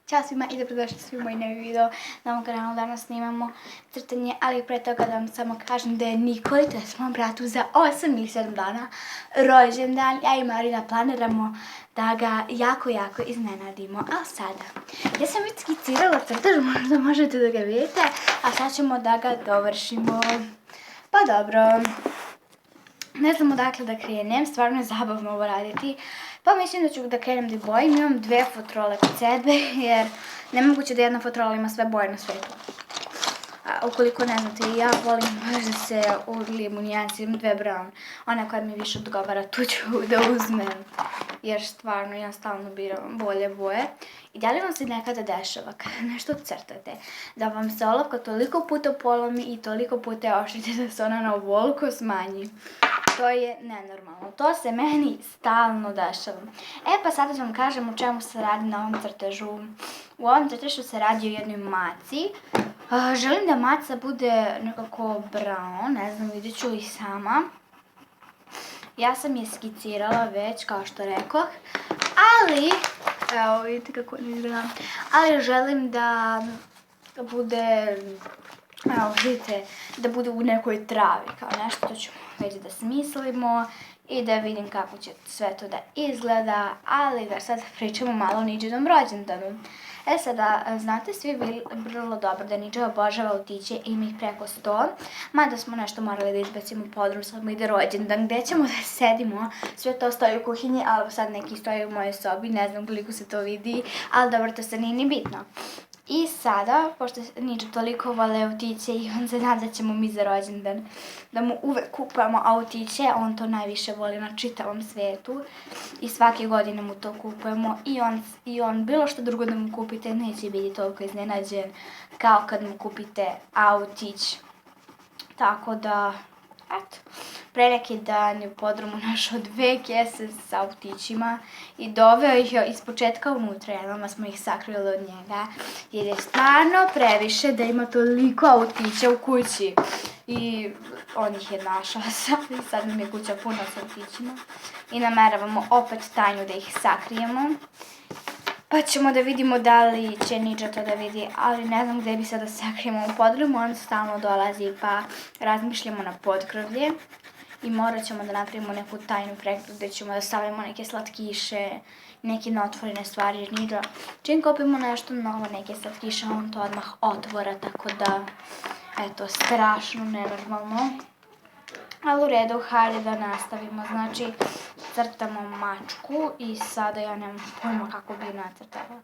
Ćao svima i dobrodošli svi u moj novi video. Na ovom kanalu danas snimamo crtanje, ali pre toga da vam samo kažem da je Nikoli, to je mom bratu, za 8 ili 7 dana rođendan. Ja i Marina planiramo da ga jako iznenadimo. A sada, ja sam već skicirala crtež, možda možete da ga vidite, a sad ćemo da ga dovršimo. Pa dobro, ne znam odakle da krenem, stvarno je zabavno ovo raditi. Pa mislim da ću da krenem da bojim. Imam 2 fotrole kod sebe jer nemoguće da jedna fotrola ima sve boje na svetu. A ukoliko ne znate, ja volim da se ulijem u nijansi, imam 2 brown. Ona koja mi više odgovara, tu ću da uzmem. Jer stvarno ja stalno biram bolje boje. I da li vam se nekada dešava kada nešto crtate, da vam se olovka toliko puta polomi i toliko puta oštrite da se ona na ovoliko smanji? To je nenormalno. To se meni stalno dešava. Pa sada ću vam kažem o čemu se radi na ovom crtežu. U ovom crtežu se radi o jednoj maci. Želim da maca bude nekako brown, ne znam, vidjet ću i sama. Ja sam je skicirala već, kao što rekoh, ali, evo vidite kako ne izgleda, ali želim da bude, evo vidite, da bude u nekoj travi, kao nešto, to ćemo već da smislimo i da vidim kako će sve to da izgleda, ali da sad pričamo malo o Niđinom rođendanu. Sada, znate svi vrlo dobro da Niđa obožava autiće, ima ih preko 100, mada smo nešto morali da izbacimo u podrum, sad mu ide rođendan, gde ćemo da sedimo, sve to stoji u kuhinji, ali sad neki stoji u mojoj sobi, ne znam koliko se to vidi, ali dobro, to sad nije ni bitno. I sada, pošto Niđa toliko vole autiće i on se nada da ćemo mi za rođendan da mu uvek kupujemo autiće, on to najviše voli na čitavom svetu i svake godine mu to kupujemo i on bilo što drugo da mu kupite neće biti toliko iznenađen kao kad mu kupite autić. Tako da, eto, pre neki dan je u podrumu našao 2 kese sa autićima i doveo ih je ispočetka unutra, jednom smo ih sakrili od njega, jer je stvarno previše da ima toliko autića u kući. I on ih je našao i sad nam je kuća puna sa autićima i nameravamo opet tajno da ih sakrijemo. Pa ćemo da vidimo da li će Niđa to da vidi, ali ne znam gde bi sad da sakrijemo u podrumu, on stalno dolazi pa razmišljamo na potkrovlje i morat ćemo da napravimo neku tajnu pregradu gde ćemo da stavimo neke slatkiše, neke neotvorene stvari, jer Niđa čim kupimo nešto novo, neke slatkiše, on to odmah otvora, tako da, eto, strašno nenormalno. Ali u redu, hajde da nastavimo. Znači, crtamo mačku i sada ja nemam pojma kako bi nacrtala.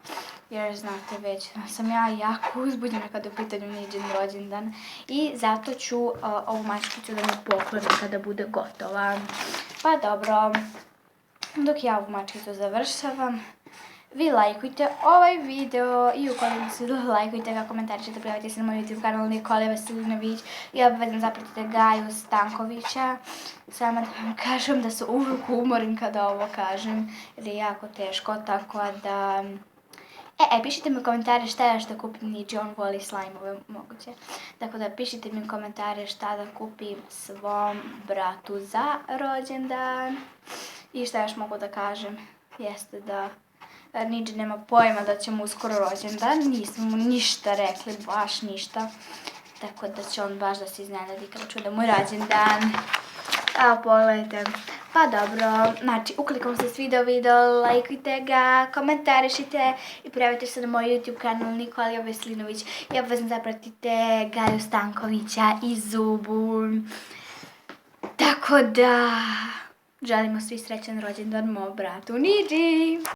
Jer znate već, sam ja jako uzbuđena kada je u pitanju Niđin rođendan. I zato ću ovu mačkicu da mu poklonim kada bude gotova. Pa dobro, dok ja ovu mačkicu završavam, vi lajkujte ovaj video i ukoliko se lajkujte ga, komentarišite, prijavite se na moj YouTube kanal Nikola Veselinović i obavezno zapratite Gaju Stankovića. Sama da vam kažem da se uvijek umorim kada ovo kažem jer je jako teško, tako da... pišite mi u komentare šta još da kupim Niđi, on voli slajmove moguće. Tako da pišite mi u komentare šta da kupim svom bratu za rođendan. I šta još mogu da kažem jeste da Niđi nema pojma da ćemo uskoro rođendan, nismo mu ništa rekli, baš ništa. Tako da će on baš da se iznenadi kada čuje da mu je rođendan. Evo pogledajte. Pa dobro, znači ukoliko vam se svidao video, lajkujte ga, komentarišite i prijavite se na moj YouTube kanal Nikola Veselinović i obavezno zapratite Gaju Stankovića i Zubu. Tako da, želimo svi srećan rođendan mom bratu Niđi.